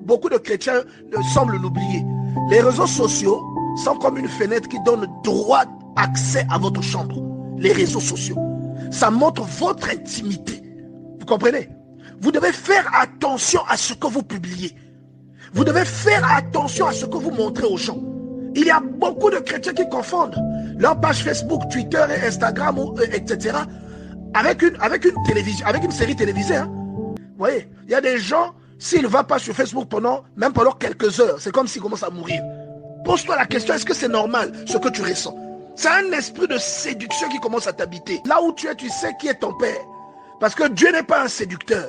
beaucoup de chrétiens semblent l'oublier. Les réseaux sociaux sont comme une fenêtre qui donne droit accès à votre chambre. Les réseaux sociaux. Ça montre votre intimité. Vous comprenez? Vous devez faire attention à ce que vous publiez. Vous devez faire attention à ce que vous montrez aux gens. Il y a beaucoup de chrétiens qui confondent leur page Facebook, Twitter et Instagram, etc. avec une télévision, avec une série télévisée. Hein. Vous voyez, il y a des gens, s'ils ne vont pas sur Facebook même pendant quelques heures, c'est comme s'ils commencent à mourir. Pose-toi la question, est-ce que c'est normal ce que tu ressens? C'est un esprit de séduction qui commence à t'habiter. Là où tu es, tu sais qui est ton père. Parce que Dieu n'est pas un séducteur.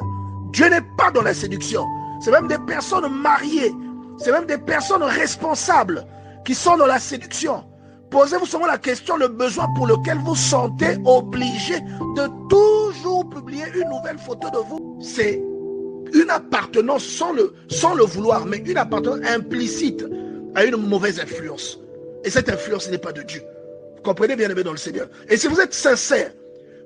Dieu n'est pas dans la séduction. C'est même des personnes mariées. C'est même des personnes responsables qui sont dans la séduction. Posez-vous seulement la question, le besoin pour lequel vous sentez obligé de toujours publier une nouvelle photo de vous. C'est une appartenance sans le vouloir, mais une appartenance implicite à une mauvaise influence. Et cette influence n'est pas de Dieu. Vous comprenez, bien aimé dans le Seigneur. Et si vous êtes sincère,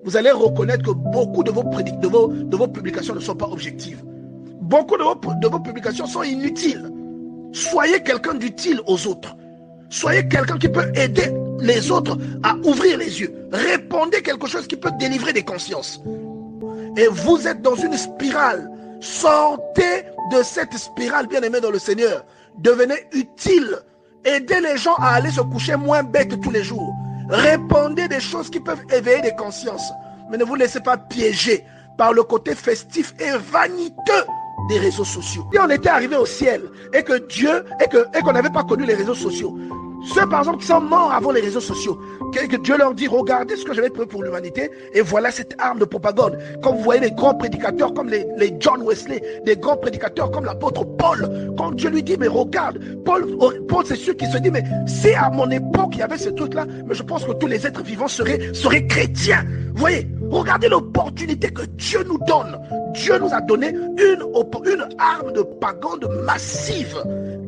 vous allez reconnaître que beaucoup de vos publications ne sont pas objectives. Beaucoup de vos publications sont inutiles. Soyez quelqu'un d'utile aux autres. Soyez quelqu'un qui peut aider les autres à ouvrir les yeux. Répondez quelque chose qui peut délivrer des consciences. Et vous êtes dans une spirale. Sortez de cette spirale, bien aimé dans le Seigneur. Devenez utile. Aidez les gens à aller se coucher moins bêtes tous les jours. Répondez des choses qui peuvent éveiller des consciences. Mais ne vous laissez pas piéger par le côté festif et vaniteux des réseaux sociaux. Si on était arrivé au ciel et que Dieu, et qu'on n'avait pas connu les réseaux sociaux, ceux par exemple qui sont morts avant les réseaux sociaux, que Dieu leur dit, regardez ce que j'avais prévu pour l'humanité, et voilà cette arme de propagande. Comme vous voyez les grands prédicateurs comme les John Wesley, des grands prédicateurs comme l'apôtre Paul, quand Dieu lui dit, mais regarde, Paul c'est sûr qu'il se dit, mais si à mon époque il y avait ce truc-là, mais je pense que tous les êtres vivants seraient chrétiens. Vous voyez, regardez l'opportunité que Dieu nous donne. Dieu nous a donné une arme de propagande massive.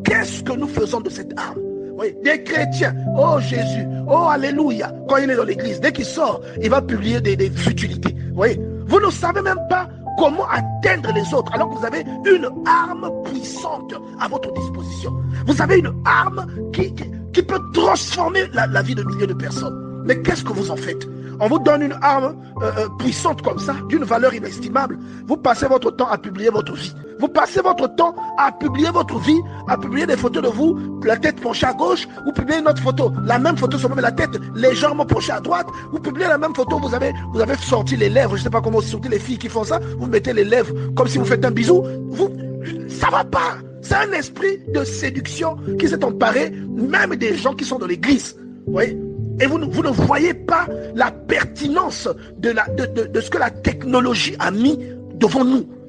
Qu'est-ce que nous faisons de cette arme? Oui, des chrétiens, oh Jésus, oh Alléluia, quand il est dans l'église, dès qu'il sort, il va publier des futilités. Oui, vous ne savez même pas comment atteindre les autres, alors que vous avez une arme puissante à votre disposition. Vous avez une arme qui peut transformer la vie de milliers de personnes. Mais qu'est-ce que vous en faites? On vous donne une arme puissante comme ça, d'une valeur inestimable. Vous passez votre temps à publier votre vie. Vous passez votre temps à publier votre vie, à publier des photos de vous, la tête penchée à gauche. Vous publiez une autre photo, la même photo sur la tête légèrement penchée à droite. Vous publiez la même photo, vous avez sorti les lèvres. Je ne sais pas comment sortir les filles qui font ça. Vous mettez les lèvres comme si vous faites un bisou. Ça va pas. C'est un esprit de séduction qui s'est emparé même des gens qui sont dans l'église. Vous voyez? Et vous ne voyez pas la pertinence de ce que la technologie a mis devant nous.